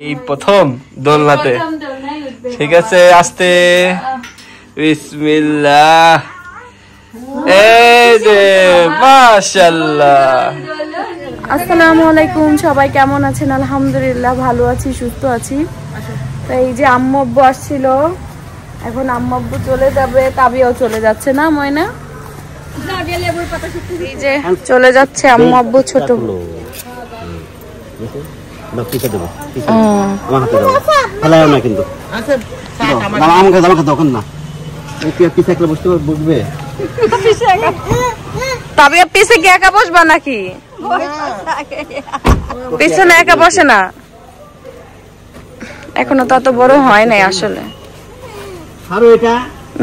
এই প্রথম দোলনাতে। ঠিক আছে, আস্তে বিসমিল্লাহ। এই যে মাশাআল্লাহ। আসসালামু আলাইকুম, সবাই কেমন আছেন? আলহামদুলিল্লাহ ভালো আছি, সুস্থ আছি। তো এই যে আম্মু আব্বু আসছিল, এখন আম্মু আব্বু চলে যাবে, তাবিয়াও চলে যাচ্ছে না ময়না? এই যে চলে যাচ্ছে আম্মু আব্বু। ছোট তাবিয়া পিছে কি একা বসবা নাকি? পিছনে একা বসে না, এখনো তত বড় হয় নাই আসলে।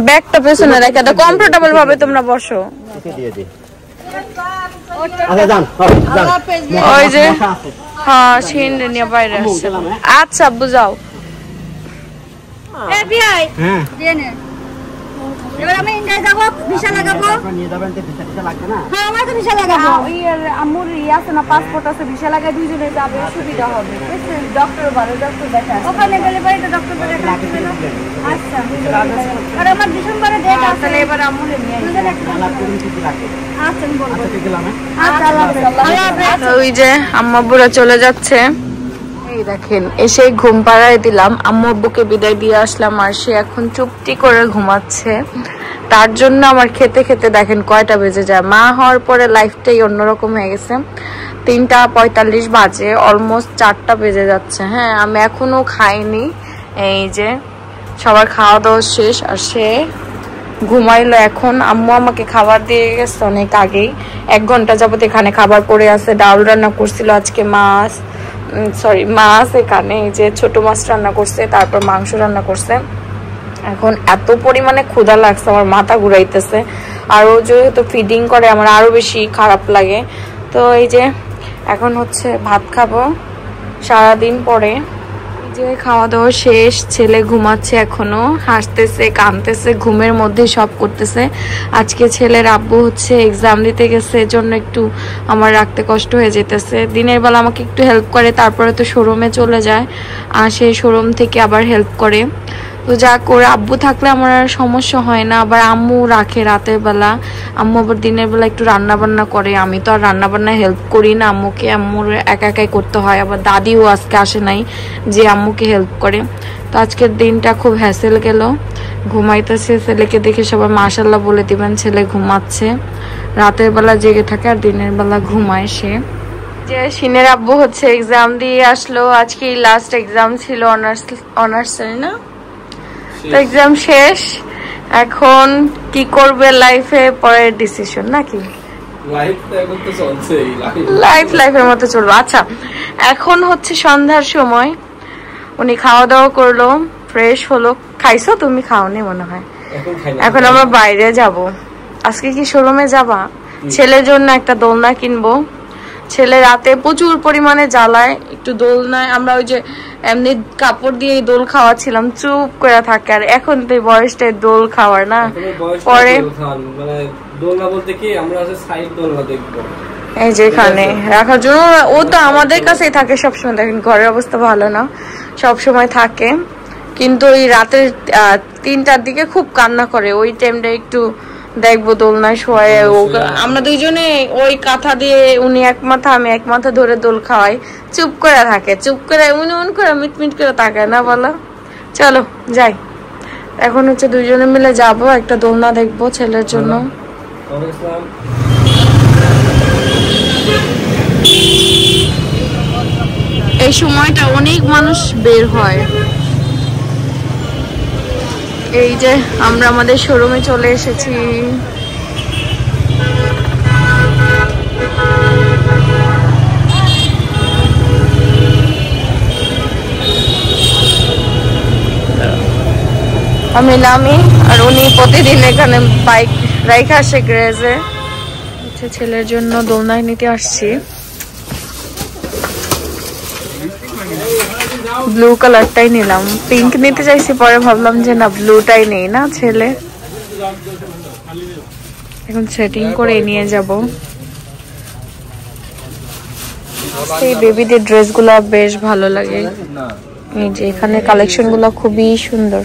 ব্যাগটা পেছনে রেখে দাও, কমফোর্টেবল ভাবে তোমরা বসো। ওই যে হ্যাঁ সিন্ডে নিয়ে বাইরে আসছে। আচ্ছা বুঝাও। এবার আমি ইন্ডিয়া যাব, ভিসা লাগাবো। নিয়ে যাবেন তো ভিসা লাগবে না? হ্যাঁ আমার তো ভিসা লাগাবো। আম্মুর আছে না, পাসপোর্ট আছে, ভিসা লাগায় দুইজনে যাবে, সুবিধা হবে। ডক্টর ভালো, ডক্টর দেখা ওখানে গেলে পরে তো ডক্টর বলে রাখতে হবে। আচ্ছা আর আমার ডিসেম্বরে ডেট আছে, তাহলে এবার আম্মুরে নিয়ে আচ্ছা আমি বলবো। আচ্ছা আল্লাহ। ওই যে আম্মু আব্বুরা চলে যাচ্ছে। এই দেখেন এসে ঘুম পাড়ায় দিলাম, আম্মু আব্বুকে বিদায় দিয়ে আসলাম, আর সে এখন চুপটি করে ঘুমাচ্ছে। তার জন্য আমার খেতে খেতে দেখেন কয়টা বেজে যায়। মা হওয়ার পরে লাইফটাই অন্যরকম হয়ে গেছে। 3:45 বাজে, অলমোস্ট 4টা বেজে যাচ্ছে। হ্যাঁ আমি এখনো খাইনি। এই যে সবার খাওয়া দাওয়া শেষ, আর সে ঘুমাইলো এখন। আম্মু আমাকে খাবার দিয়ে গেছে অনেক আগেই, 1 ঘন্টা যাবত এখানে খাবার পড়ে আছে। ডাল রান্না করছিল আজকে, মাছ এখানে এই যে ছোট মাছ রান্না করছে, তারপর মাংস রান্না করছে। এখন এত পরিমাণে ক্ষুধা লাগছে, আমার মাথা ঘুরাইতেছে। আর ও যেহেতু ফিডিং করে আমার আরো বেশি খারাপ লাগে। তো এই যে এখন হচ্ছে ভাত খাবো সারাদিন পরে। যে খাওয়া দাওয়া শেষ, ছেলে ঘুমাচ্ছে এখনো, হাসতেছে কাঁদতেছে, ঘুমের মধ্যে সব করতেছে। আজকে ছেলের আব্বু হচ্ছে এক্সাম দিতে গেছে, এজন্য একটু আমার রাখতে কষ্ট হয়ে যেতেছে। দিনের বেলা আমাকে একটু হেল্প করে, তারপরে তো শোরুমে চলে যায়, আর সেই শোরুম থেকে আবার হেল্প করে। তো যা করে আব্বু থাকলে আমার আর সমস্যা হয় না। আবার আম্মু রাখে রাতের বেলা, আম্মু আবার দিনের বেলা একটু রান্না বান্না করে। আমি তো আর রান্না বান্না হেল্প করি না আম্মুকে, আম্মুর একা একাই করতে হয়। আবার দাদিও আজকে আসে নাই যে আম্মুকে হেল্প করে। তো আজকের দিনটা খুব হ্যাসেল গেল। ঘুমাইতেছে, ছেলেকে দেখে সবাই মাশাআল্লাহ বলে দিবেন। ছেলে ঘুমাচ্ছে, রাতের বেলা জেগে থাকে আর দিনের বেলা ঘুমায় সে। যে সিনের আব্বু হচ্ছে এক্সাম দিয়ে আসলো, আজকে লাস্ট এক্সাম ছিল, অনার্স না? তো এক্সাম শেষ, এখন কি করবে লাইফে পরের ডিসিশন নাকি? লাইফের মতো চলবে। আচ্ছা এখন হচ্ছে সন্ধ্যার সময়, উনি খাওয়া দাওয়া করলো, ফ্রেশ হলো। খাইছো? তুমি খাওনি মনে হয়। এখন আমরা বাইরে যাব। আজকে কি শোরুমে যাবা? ছেলের জন্য একটা দোলনা কিনবো। ছেলে রাতে প্রচুর পরিমাণে জ্বালায়, একটু দোলনায় আমরা ওই যে এমনি কাপড় দিয়ে দোল খাওয়াছিলাম, চুপ করে থাকে। আর এখন তো বয়সটাই দোল খাওয়ার না, পরে এই যেখানে রাখার জন্য ও তো আমাদের কাছেই থাকে সবসময়। দেখেন ঘরের অবস্থা ভালো না, সবসময় থাকে, কিন্তু ওই রাতের 3টার দিকে খুব কান্না করে। ওই টাইমটা একটু দেখবো দোলনায় শোয়। আমরা দুইজনে ওই কাঁথা দিয়ে, উনি এক মাথা আমি এক মাথা ধরে দোল খাওয়াই, চুপ করে থাকে, চুপ করে উন করে মিটমিট করে তাকায় না। বলো চলো যাই। এখন হচ্ছে দুইজনে মিলে যাব, একটা দোলনা দেখবো ছেলের জন্য। এই সময়টা অনেক মানুষ বের হয়। এই যে আমরা আমাদের শোরুমে চলে এসেছি। আমি নামি, আর উনি প্রতিদিন এখানে বাইক রাইখা আসে গ্যারেজে। ছেলের জন্য দোলনা নিতে আসছি। ব্লু কালারটাই নিলাম, পিঙ্ক নিতে চাইছি, পরে ভাবলাম যে না ব্লুটাই নেই না ছেলে। এখন সেটিং করে নিয়ে যাব। এই বেবিদের ড্রেসগুলো বেশ ভালো লাগে। এই যে এখানে কালেকশন গুলো খুবই সুন্দর।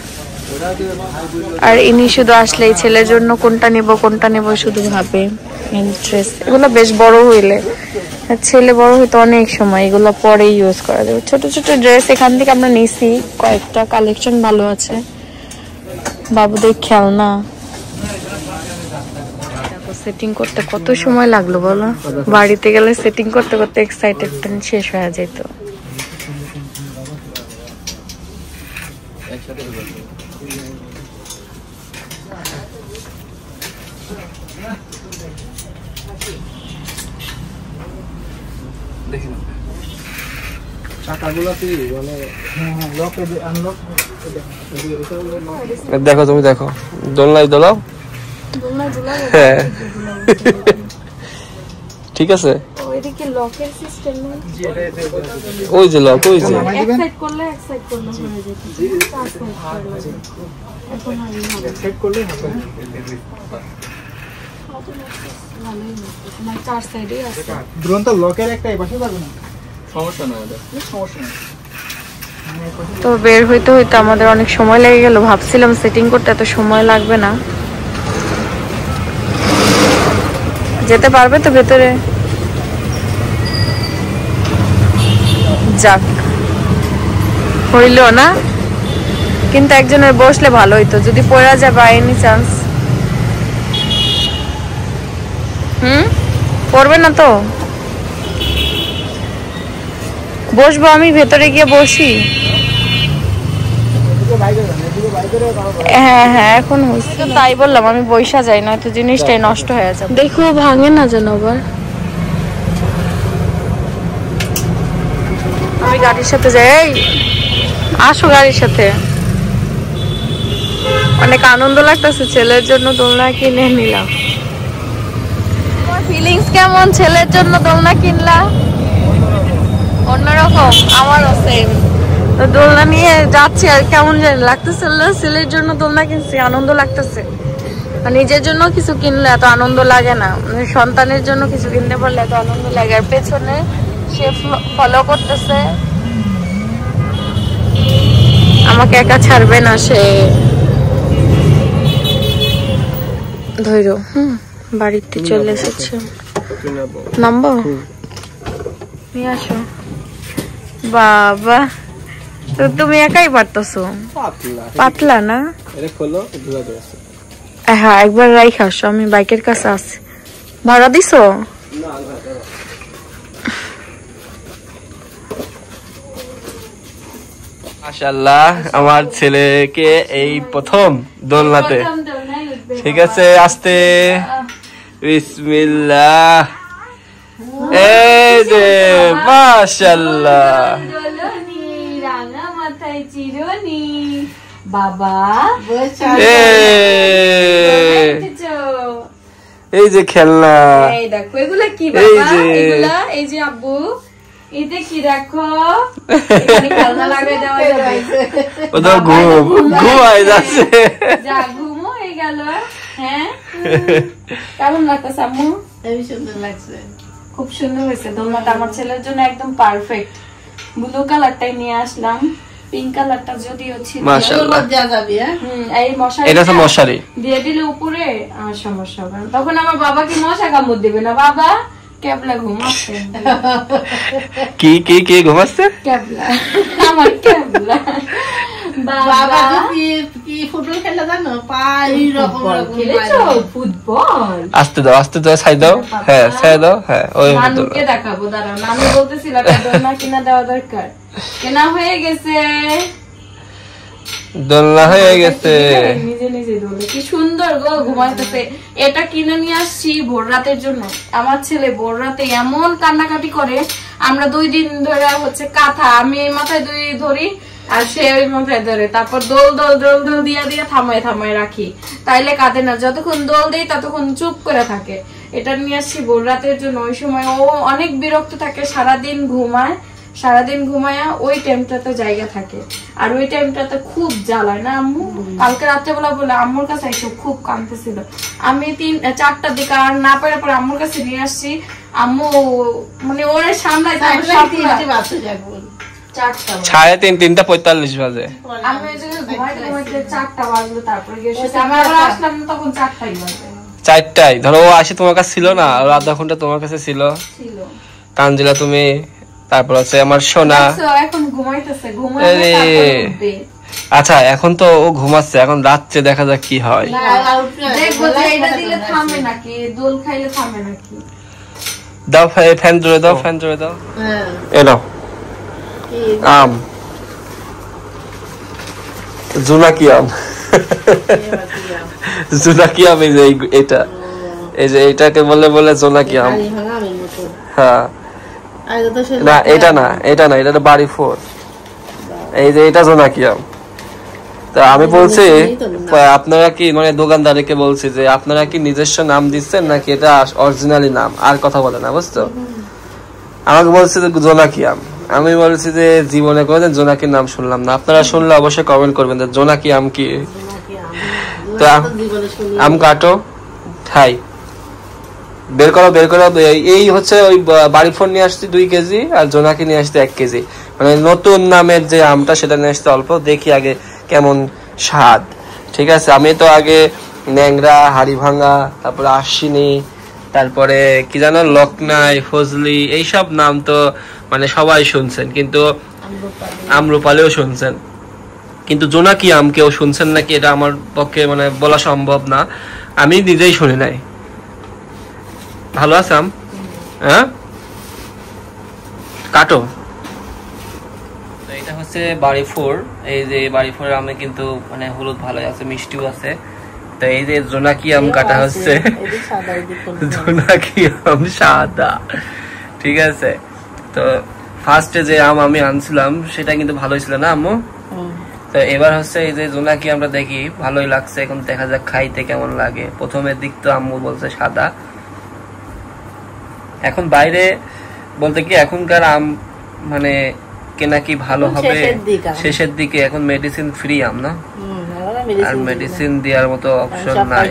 আর ইনি শুধু আসলেই ছেলের জন্য কোনটা নেব শুধু ভাবে। ড্রেস এগুলো বেশ বড় হইলে, ছেলে বড় হইতে অনেক সময় এগুলো পরে ইউজ করা যাবে। ছোট ছোট ড্রেস এখান থেকে আমরা নিছি কয়েকটা, কালেকশন ভালো আছে। বাবুদের খেলনা সেটিং করতে কত সময় লাগলো বলো, বাড়িতে গেলে সেটিং করতে করতে এক্সাইটেড শেষ হয়ে যেত। দেখো তুমি দেখো, দোলনায় দোলাও। হ্যাঁ ঠিক আছে, ওই যে লক, ওই যে তো বের হইতে হইতে আমাদের অনেক সময় লেগে গেল। ভাবছিলাম সেটিং করতে এত সময় লাগবে না। যেতে পারবে তো ভেতরে? যাক, হইল না, কিন্তু একজনের বসলে ভালো হইতো, যদি পড়া যায় বাই এনি চান্স। পড়বে না তো? বসবো আমি, ভেতরে গিয়ে বসি। হ্যাঁ হ্যাঁ এখন হয়েছে, তাই বললাম আমি বইসা যাই, নয়তো জিনিসটাই নষ্ট হয়ে যাবে। দেখো ভাঙে না যেন আবার। আমি গাড়ির সাথে যাই, আসো গাড়ির সাথে। অনেক আনন্দ লাগতেছে, ছেলের জন্য দোলনা কিনে নিলাম। ফিলিংস কেমন ছেলের জন্য দোলনা কিনলা? অন্যরকম, আমারও সেম। তো দোলনা নিয়ে যাচ্ছি আর কেমন জানি লাগতেছে। ছেলের জন্য দোলনা কিনছি, আনন্দ লাগতেছে। নিজের জন্য কিছু কিনলে এত আনন্দ লাগে না, সন্তানের জন্য কিছু কিনতে পারলে এত আনন্দ লাগে। আর পেছনে সে ফলো করতেছে, আমাকে একা ছাড়বে না সে। ধৈর্য। বাড়িতে চলে এসেছে, নামবো? নিয়ে আসো বাবা। তো তুমি একাই পারতেছো, পাতলা না? হ্যাঁ একবার রাইখে আসো, আমি বাইকের কাছে আছি। ভাড়া দিছো? মাশাআল্লাহ, আমার ছেলেকে এই প্রথম দোলনাতে। ঠিক আছে, আস্তে, বিসমিল্লাহ। এই যে মাশাআল্লাহ, বাবা এই যে খেলনা, এই দেখো এগুলা কি বাবা? এগুলা এই যে আব্বু, এটা কি দেখো, এখানে খেলনা লাগিয়ে দেওয়া যাবে। ও তো ঘুমাই যাচ্ছে, যা ঘুমো হয়ে গেল। হ্যাঁ কেমন লাগতেছে আম্মু? খুবই সুন্দর লাগছে, খুব সুন্দর হয়েছে দোলনাটা, আমার ছেলের জন্য একদম পারফেক্ট। ব্লু কালারটাই নিয়ে আসলাম, পিঙ্ক কালারটা যদিও ছিল। মাশাআল্লাহ, এই মশারি, এটা তো মশারি দিয়ে দিলে উপরে আর সমস্যা হবে না। তখন আমার বাবা কি মশা কামড় দিবে না? বাবা ক্যাবলা ঘুমাচ্ছে। কি কি কি ঘুমাচ্ছে? ক্যাবলা, আমার ক্যাবলা। বাবা কি ফুটবল খেলা জানো? পাই রকম খেলেছো ফুটবল? আস্তে দাও, আস্তে দাও, ছাই দাও। হ্যাঁ ছাই দাও। হ্যাঁ ওই নানুকে দেখাবো, দাঁড়াও। নানু বলতেছিল দোলনা কিনা দেওয়া দরকার, কেনা হয়ে গেছে, দোলনা হয়ে গেছে। নিজে নিজে দোলে, কি সুন্দর গো ঘুমাইতেছে। এটা কিনে নিয়ে আসছি ভোর রাতের জন্য। আমার ছেলে ভোর রাতে এমন কান্নাকাটি করে, আমরা 2 দিন ধরে হচ্ছে কাঁথা, আমি এই মাথায় ধরি আর সে ওই মাথায় ধরে, তারপর দোল দোল দোল দোল দিয়া দিয়া থামায় থামায় রাখি, তাইলে কাঁদে না। যতক্ষণ দোল দেই ততক্ষণ চুপ করে থাকে। এটা নিয়ে আসছি ভোর রাতের জন্য। ওই সময় ও অনেক বিরক্ত থাকে, সারাদিন ঘুমায়, সারাদিন ঘুমায়া ওই টাইমটাতে জায়গা থাকে, আর ওই টাইমটাতে খুব জ্বালায় না আম্মু। কালকে রাত্রেবেলা বলে আম্মুর কাছে এসে খুব কাঁদতেছিল। আমি 3-4টার দিকে আর না পারে পরে আম্মুর কাছে নিয়ে আসছি। আম্মু মানে ওরে সামলাইতে 3:45 বাজে। আমি ওই জায়গায় ঘুমাইতে ঘুমাইতে 4টা বাজলো, তারপরে গেছে আমি আবার আসলাম তখন 4টাই বাজে। 4টায় ধরো ও আসে তোমার কাছে ছিল না, আর আধা ঘন্টা তোমার কাছে ছিল। তানজিলা তুমি, তারপর আছে আমার সোনা। এখন ঘুমাইতেছে, ঘুমাইলে তারপরে উঠবে। আচ্ছা এখন তো ও ঘুমাচ্ছে, এখন রাত্রে দেখা যাক কি হয়। দেখবো যে এটা দিলে থামে নাকি, দোল খাইলে থামে নাকি। দাও ফ্যান জোরে দাও, ফ্যান জোরে দাও। এ নাও আম, জোনাকি আম। জোনাকি আম, এই যে এটা, এই যে এটাকে বলে জোনাকি আম। হ্যাঁ না এটা না, এটা না, এটা বাড়ি 4। এই যে এটা জোনাকি আম। তা আমি বলছি আপনারা কি মানে দোকানদারকে বলছি যে আপনারা কি নিজস্ব নাম দিচ্ছেন নাকি এটা অরিজিনালি নাম, আর কথা বলে না বুঝছো। আমাকে বলছে যে জোনাকি আম, আমি বলছি যে জীবনে কোনোদিন জোনাকির নাম শুনলাম না। আপনারা শুনলে অবশ্যই কমেন্ট করবেন যে জোনাকি আম কি। তো আম কাটো, খাই, বের করো বের করো। এই হচ্ছে ওই বাড়ি 4 নিয়ে আসছি 2 কেজি, আর জোনাকি নিয়ে আসতে 1 কেজি। মানে নতুন নামের যে আমটা সেটা নিয়ে আসতে অল্প, দেখি আগে কেমন স্বাদ। ঠিক আছে, আমি তো আগে ন্যাংরা, হাড়ি ভাঙা, তারপরে আশ্বিনী, তারপরে কি জানো লকনাই, ফজলি, এইসব নাম তো মানে সবাই শুনছেন, কিন্তু আমরুপালিও শুনছেন, কিন্তু জোনাকি আম কেউ শুনছেন নাকি এটা আমার পক্ষে মানে বলা সম্ভব না, আমি নিজেই শুনি নাই। ভালো আছে আম? হ্যাঁ কাটো। এটা হচ্ছে বাড়ি 4। এই যে বাড়ি 4 আমে কিন্তু মানে হলুদ ভালোই আছে, মিষ্টিও আছে। তো এই যে জোনাকি আম কাটা হচ্ছে, জোনাকি আম সাদা। ঠিক আছে, তো ফার্স্টে যে আম আমি আনছিলাম সেটা কিন্তু ভালোই ছিল না আম্মু। তো এবার হচ্ছে এই যে জোনাকি আমরা দেখি ভালোই লাগছে, এখন দেখা যাক খাইতে কেমন লাগে। প্রথমের দিক তো আম্মু বলছে সাদা। এখন বাইরে বলতে কি এখনকার আম মানে কেনা কি ভালো হবে শেষের দিকে, এখন মেডিসিন ফ্রি আম না, আর মেডিসিন দেওয়ার মতো অপশন নাই।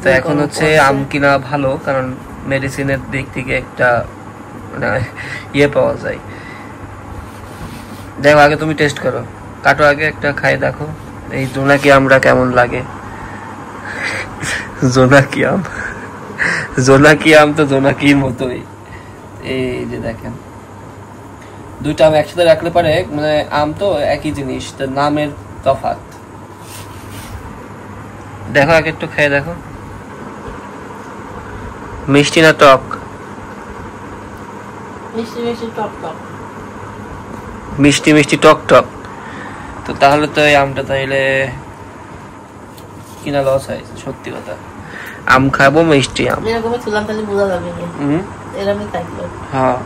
তো এখন হচ্ছে আম কিনা ভালো, কারণ মেডিসিনের দিক থেকে একটা মানে ইয়ে পাওয়া যায়। দেখো আগে তুমি টেস্ট করো, কাটো আগে একটা খাই দেখো এই জোনাকি আমটা কেমন লাগে। জোনাকি আম, জোনাকি আম তো জোনাকির মতোই। এই যে দেখেন দুইটা আম একসাথে রাখলে পারে মানে আম তো একই জিনিস, তো নামের তফাৎ। দেখো আগে একটু খেয়ে দেখো, মিষ্টি না টক? মিষ্টি মিষ্টি টক টক। তো তাহলে তো এই আমটা তাইলে কিনা লস হয় সত্যি কথা। আম খাবো মিষ্টি আম, হ্যাঁ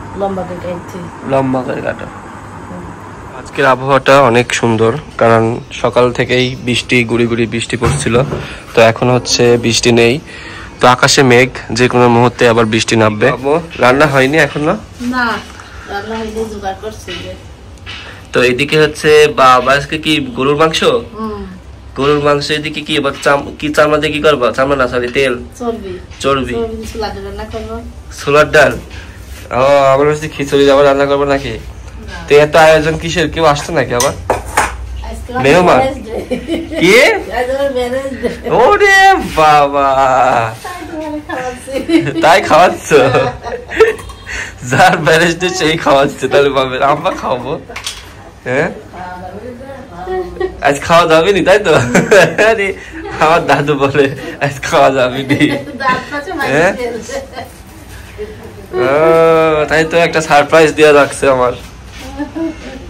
লম্বা করে কাটো। আজকের আবহাওয়াটা অনেক সুন্দর, কারণ সকাল থেকেই বৃষ্টি গুড়ি গুড়ি বৃষ্টি পড়ছিল, তো এখন হচ্ছে বৃষ্টি নেই। তো আকাশে মেঘ, যে কোনো মুহূর্তে আবার বৃষ্টি নামবে। রান্না হয়নি এখন না? তো এদিকে হচ্ছে বাবা আজকে কি গরুর মাংস? গরুর মাংস। এদিকে কি এবার কি চামড়া দিয়ে কি করবা? চামড়া না সরি তেল, চর্বি, ছোলার ডাল। ও আমার হচ্ছে খিচুড়ি আবার রান্না করবো নাকি? তো এত আয়োজন কিসের? কেউ আসছে নাকি আবার মেহমান? কি ওরে বাবা, তাই খাওয়াচ্ছ? যার ম্যারেজ ডে সেই খাওয়াচ্ছে, তাহলে আমরা খাওয়াবো? হ্যাঁ আজ খাওয়া যাবে নি তাই তো? আরে আমার দাদু বলে আজ খাওয়া যাবে নি। হ্যাঁ তাই তো একটা সারপ্রাইজ দিয়ে রাখছে আমার,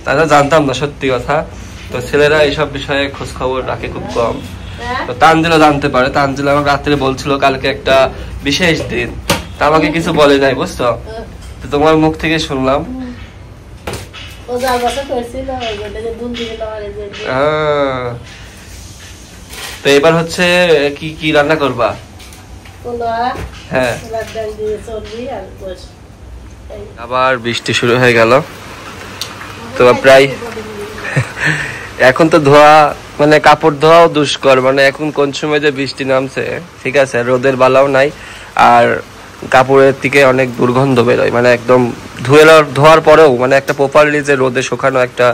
তাই তো জানতাম না সত্যি কথা। তো ছেলেরা এইসব বিষয়ে খোঁজ খবর রাখে খুব কম। তো তানজিলা জানতে পারে, তানজিলা আমাকে রাত্রে বলছিল কালকে একটা বিশেষ দিন, তা আমাকে কিছু বলে নাই বুঝছো। তো তোমার মুখ থেকে শুনলাম। তো এবার হচ্ছে কি কি রান্না করবা? হ্যাঁ আবার বৃষ্টি শুরু হয়ে গেল। তো প্রায় এখন তো ধোয়া মানে কাপড় ধোয়াও দুষ্কর, মানে এখন কোন সময় যে বৃষ্টি নামছে, ঠিক আছে রোদের বালাও নাই, আর কাপড়ের থেকে অনেক দুর্গন্ধ বেরোয়, মানে একদম ধোয়ার পরেও মানে একটা প্রপারলি যে রোদে শুকানো একটা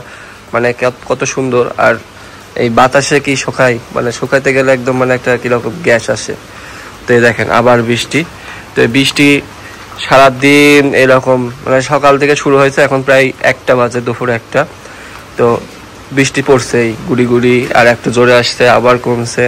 মানে কত সুন্দর, আর এই বাতাসে কি শুকাই, মানে শুকাইতে গেলে একদম মানে একটা কিরকম গ্যাস আসে। তো এই দেখেন আবার বৃষ্টি। তো এই বৃষ্টি সারাদিন এরকম মানে সকাল থেকে শুরু হয়েছে, এখন প্রায় 1টা বাজে, দুপুর 1টা। তো বৃষ্টি পড়ছে গুড়ি গুড়ি, আর একটু জোরে আসছে আবার কমছে।